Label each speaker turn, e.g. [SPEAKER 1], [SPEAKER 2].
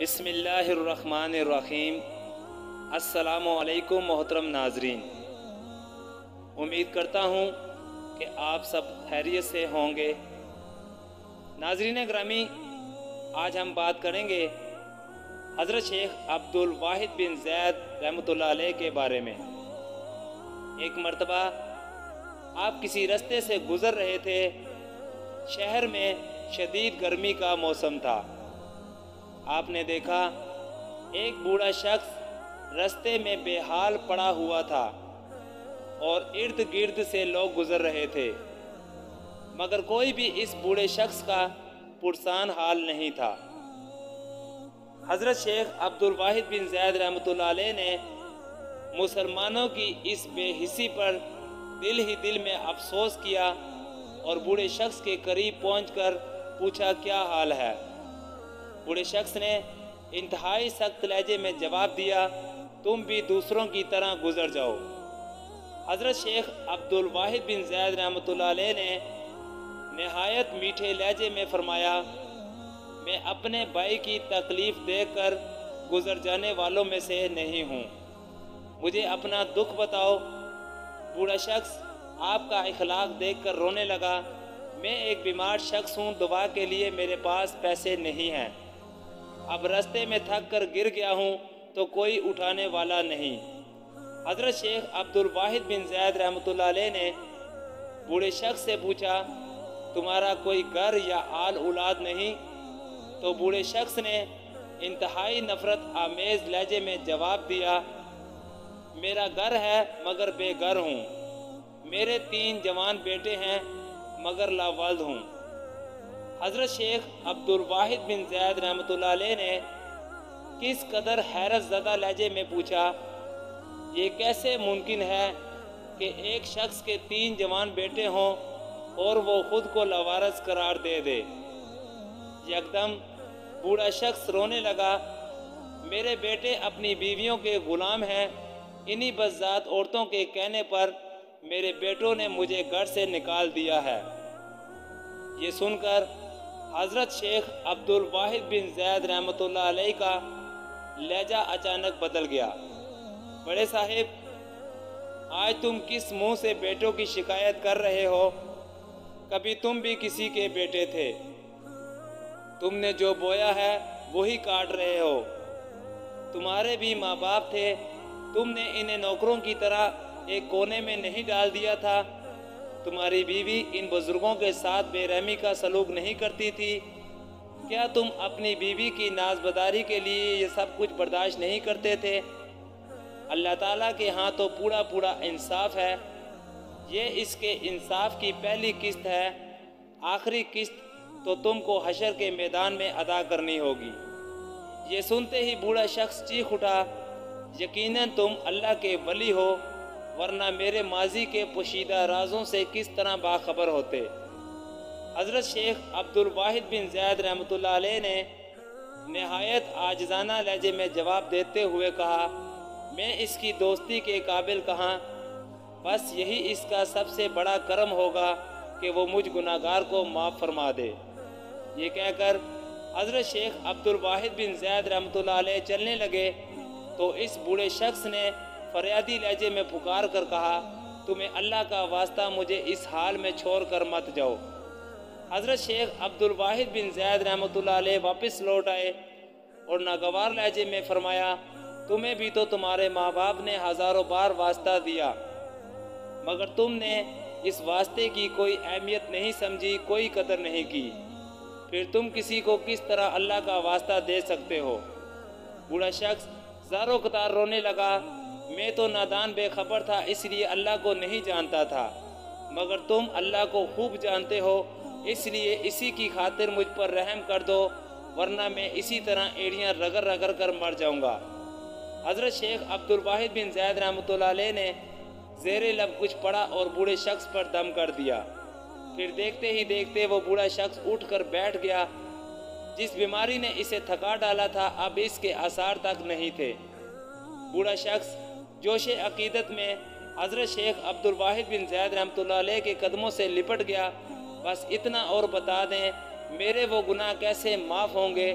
[SPEAKER 1] بسم اللہ الرحمن الرحیم۔ السلام علیکم محترم ناظرین، امید کرتا ہوں کہ آپ سب خیریت سے ہوں گے۔ ناظرین گرامی، آج ہم بات کریں گے حضرت شیخ عبد الواحد بن زید رحمۃ اللہ علیہ کے بارے میں۔ ایک مرتبہ آپ کسی رستے سے گزر رہے تھے۔ شہر میں شدید گرمی کا موسم تھا۔ آپ نے دیکھا ایک بوڑھا شخص رستے میں بے حال پڑا ہوا تھا اور ارد گرد سے لوگ گزر رہے تھے، مگر کوئی بھی اس بوڑھے شخص کا پرسان حال نہیں تھا۔ حضرت شیخ عبد الواحد بن زید رحمۃ اللہ علیہ نے مسلمانوں کی اس بے حسی پر دل ہی دل میں افسوس کیا اور بوڑھے شخص کے قریب پہنچ کر پوچھا، کیا حال ہے؟ بوڑھے شخص نے انتہائی سخت لہجے میں جواب دیا، تم بھی دوسروں کی طرح گزر جاؤ۔ حضرت شیخ عبد الواحد بن زید رحمۃ اللہ علیہ نے نہایت میٹھے لہجے میں فرمایا، میں اپنے بھائی کی تکلیف دیکھ کر گزر جانے والوں میں سے نہیں ہوں، مجھے اپنا دکھ بتاؤ۔ بوڑھا شخص آپ کا اخلاق دیکھ کر رونے لگا، میں ایک بیمار شخص ہوں، دوا کے لیے میرے پاس پیسے نہیں ہیں، اب رستے میں تھک کر گر گیا ہوں تو کوئی اٹھانے والا نہیں۔ حضرت شیخ عبد الواحد بن زید رحمۃ اللہ علیہ نے بوڑھے شخص سے پوچھا، تمہارا کوئی گھر یا آل اولاد نہیں؟ تو بوڑھے شخص نے انتہائی نفرت آمیز لہجے میں جواب دیا، میرا گھر ہے مگر بے گھر ہوں، میرے 3 جوان بیٹے ہیں مگر لا والد ہوں۔ حضرت شیخ عبد الواحد بن زید رحمۃ اللہ علیہ نے کس قدر حیرت زدہ لہجے میں پوچھا، یہ کیسے ممکن ہے کہ ایک شخص کے 3 جوان بیٹے ہوں اور وہ خود کو لاوارث قرار دے دے؟ یکدم بوڑھا شخص رونے لگا، میرے بیٹے اپنی بیویوں کے غلام ہیں، انہی بذات عورتوں کے کہنے پر میرے بیٹوں نے مجھے گھر سے نکال دیا ہے۔ یہ سن کر حضرت شیخ عبد الواحد بن زید رحمۃ اللہ علیہ کا لہجہ اچانک بدل گیا، بڑے صاحب، آج تم کس منہ سے بیٹوں کی شکایت کر رہے ہو؟ کبھی تم بھی کسی کے بیٹے تھے، تم نے جو بویا ہے وہی کاٹ رہے ہو، تمہارے بھی ماں باپ تھے، تم نے انہیں نوکروں کی طرح ایک کونے میں نہیں ڈال دیا تھا؟ تمہاری بیوی ان بزرگوں کے ساتھ بے رحمی کا سلوک نہیں کرتی تھی؟ کیا تم اپنی بیوی کی نازبداری کے لیے یہ سب کچھ برداشت نہیں کرتے تھے؟ اللہ تعالیٰ کے ہاں تو پورا پورا انصاف ہے، یہ اس کے انصاف کی پہلی قسط ہے، آخری قسط تو تم کو حشر کے میدان میں ادا کرنی ہوگی۔ یہ سنتے ہی بوڑھا شخص چیخ اٹھا، یقیناً تم اللہ کے ولی ہو، ورنہ میرے ماضی کے پوشیدہ رازوں سے کس طرح باخبر ہوتے؟ حضرت شیخ عبد الواحد بن زید رحمۃ اللہ علیہ نے نہایت عاجزانہ لہجے میں جواب دیتے ہوئے کہا، میں اس کی دوستی کے قابل کہاں، بس یہی اس کا سب سے بڑا کرم ہوگا کہ وہ مجھ گناہگار کو معاف فرما دے۔ یہ کہہ کر حضرت شیخ عبد الواحد بن زید رحمۃ اللہ علیہ چلنے لگے تو اس بوڑھے شخص نے فریادی لہجے میں پکار کر کہا، تمہیں اللہ کا واسطہ مجھے اس حال میں چھوڑ کر مت جاؤ۔ حضرت شیخ عبد الواحد بن زید رحمۃ اللہ علیہ واپس لوٹ آئے اور ناگوار لہجے میں فرمایا، تمہیں بھی تو تمہارے ماں باپ نے ہزاروں بار واسطہ دیا، مگر تم نے اس واسطے کی کوئی اہمیت نہیں سمجھی، کوئی قدر نہیں کی، پھر تم کسی کو کس طرح اللہ کا واسطہ دے سکتے ہو؟ بوڑھا شخص زاروں قطار رونے لگا، میں تو نادان بے خبر تھا، اس لیے اللہ کو نہیں جانتا تھا، مگر تم اللہ کو خوب جانتے ہو، اس لیے اسی کی خاطر مجھ پر رحم کر دو، ورنہ میں اسی طرح ایڑیاں رگڑ رگڑ کر مر جاؤں گا۔ حضرت شیخ عبد الواحد بن زید رحمۃ اللہ علیہ نے زیر لب کچھ پڑھا اور بوڑھے شخص پر دم کر دیا۔ پھر دیکھتے ہی دیکھتے وہ بوڑھا شخص اٹھ کر بیٹھ گیا۔ جس بیماری نے اسے تھکا ڈالا تھا اب اس کے آثار تک نہیں تھے۔ بوڑھا شخص جوش عقیدت میں حضرت شیخ عبد الواحد بن زید رحمۃ اللہ علیہ کے قدموں سے لپٹ گیا، بس اتنا اور بتا دیں، میرے وہ گناہ کیسے معاف ہوں گے؟